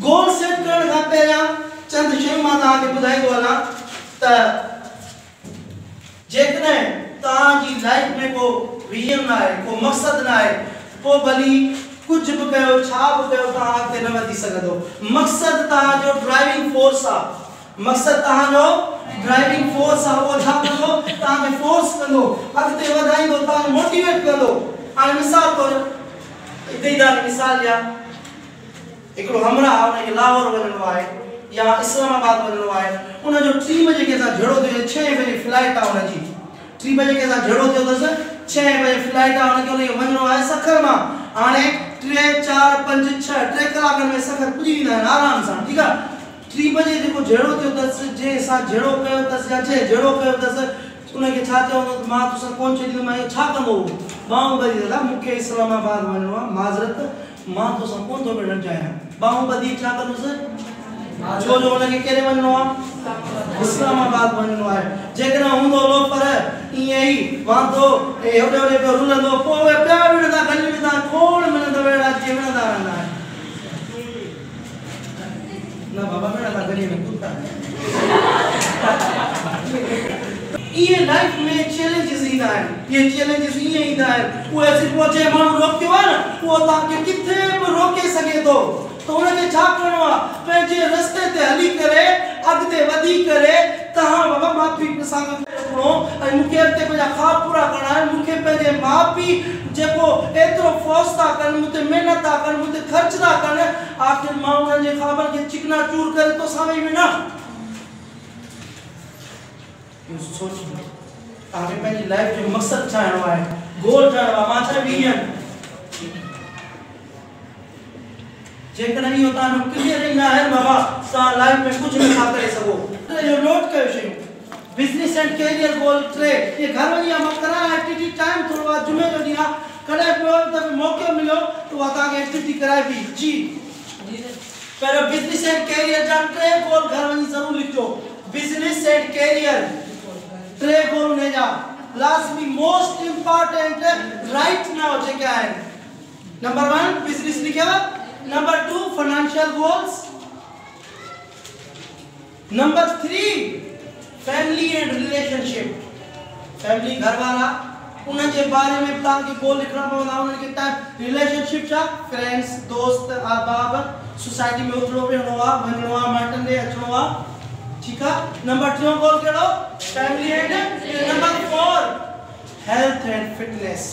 Goal set करण खां पहिरियां चंद शयूं मां तव्हांखे ॿुधाईंदो वञा त जेकॾहिं तव्हांजी लाइफ में को विजन न आहे, को मक़सद न आहे, पोइ भली कुछ भी कयो, छा भी कयो, तव्हां अॻिते न वधी सघंदो। मक़सद तव्हांजो ड्राइविंग फोर्स आहे। मक़सद तव्हांजो ड्राइविंग फोर्स आहे। उहो छा कंदो? तव्हांखे फोर्स कंदो, अॻिते वधाईंदो, तव्हांखे मोटिवेट कंदो। हाणे मिसाल तौरु हिते ई मिसाल ॾियां, हिकिड़ो हमरा आहे, उनखे लाहौर वञिणो आहे या इस्लामाबाद वञिणो आहे, उनजो 3 बजे कंहिंसां झड़ो थियो, 6 बजे फ्लाइट आहे उनजी, 3 बजे कंहिंसां झड़ो थियो अथसि, 6 बजे फ्लाइट आहे, उनखे उनखे वञिणो आहे सखर मां। हाणे 3 4 5 6 3 कलाकनि में सखर पुॼी वेंदा आहिनि आराम सां, ठीकु आहे। 3 बजे जेको झड़ो थियो अथसि, जंहिंसां झड़ो कयो अथसि या जंहिं झड़ो कयो अथसि, उनखे छा चयो अथसि? मां तोसां कोन छॾींदुमि। मां इहो छा कंदो? बाहुबली दादा मूंखे इस्लामाबाद वञिणो आहे, माज़रत, मां तोसां कोन थो मिलणु चाहियां। बाहुबली छा कंदुसि? छो जो उनखे केॾे वञिणो आहे? इस्लामाबाद वञिणो आहे। जेकॾहिं हूंदो लो पर ईअं ई वांदो होॾे होॾे पियो रुलंदो, पोइ उहे पिया विढ़ंदा गली में, तव्हां खोड़ मिलंदो वेड़ा अची विढ़ंदा रहंदा आहिनि। न बाबा विढ़ंदा गली में कुत्ता। ये लाइफ में चैलेंजेस ईंदा आहिनि। ये चैलेंजेस ईअं ईंदा आहिनि। उहे सिर्फ़ु अचे माण्हू रोकियो आहे न, उहो तव्हांखे किथे बि रोके सघे थो। तो उनखे छा करिणो आहे? पंहिंजे रस्ते ते हली करे अॻिते वधी करे तव्हां बाबा माउ पीउ सां रखिणो ऐं मूंखे अॻिते पंहिंजा ख़्वाब पूरा करणा आहिनि। मूंखे पंहिंजे माउ पीउ जेको एतिरो फोर्स था कनि, मूंखे महिनत था कनि, मूंखे ख़र्च था कनि, आख़िर मां उन्हनि जे ख़्वाबनि खे चिकना चूर करे तो सां वेही वेंदा। इहो सोचियो, तव्हांखे पंहिंजी लाइफ जो मक़सदु ठाहिणो आहे, गोल ठाहिणो आहे। मां छा विजन, जेकॾहिं इहो तव्हांजो क्लियर ई न आहे बाबा, तव्हां लाइफ में कुझु नथा करे सघो। इहो नोट कयो शयूं। बिज़नेस एंड कैरियर गोल 3 ये घर वञी मां करां एक्टिविटी। टाइम थोरो आहे, जुमे जो ॾींहुं आहे, कॾहिं पियो त मौक़ो मिलियो त उहा तव्हांखे एक्टिविटी कराइबी। जी पहिरियों बिज़नेस एंड कैरियर जा 3 गोल घर वञी ज़रूर लिखो। बिज़नेस एंड कैरियर 3 गोल हुन जा लाज़मी मोस्ट इंपॉर्टेंट राइट नाउ जेके आहिनि। नंबर 1 बिज़नेस लिखियो, number 2 financial goals, number 3 family and relationship. Family घर वाला, उन जे बारे में तव्हांखे गोल लिखणा पवंदा। उन्हनि खे टाइम रिलेशनशिप छा? फ्रेंड्स, दोस्त, अहबाब, सोसाइटी में उथणो वेहणो आहे, वञणो आहे, माइटनि ॾे अचिणो आहे, ठीकु आहे। नंबर 3 गोल कहिड़ो? Family and. Number 4 health and fitness.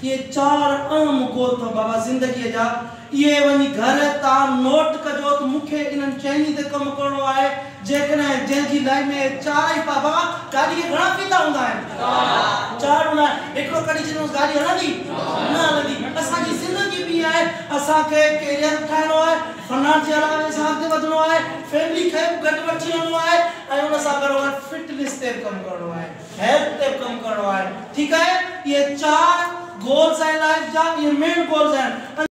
ये 4 अहम गोल तो बाबा जिंदगी जा। ये वनी घर तव्हां नोट कजो त मूंखे इन्हनि चइनी ते कमु करिणो आहे। जेकॾहिं जंहिंजी लाइफ में 4 ई बाबा, गाॾी खे घणा फीता हूंदा आहिनि? 4 हूंदा आहिनि। हिकिड़ो कॾहिं चवंदो गाॾी हलंदी न हलंदी। असांजी ज़िंदगी बि आहे, असांखे कैरियर ठाहिणो आहे, फाइनेंशियल हालत सां अॻिते वधणो आहे, फैमिली खे गॾु वठी वञिणो आहे ऐं उन सां गॾोगॾु फिटनेस ते कमु करिणो आहे, हेल्थ ते कमु करिणो आहे, ठीकु आहे। ये 4 गोल्स आहिनि लाइफ जा, ये मेन गोल्स आहिनि।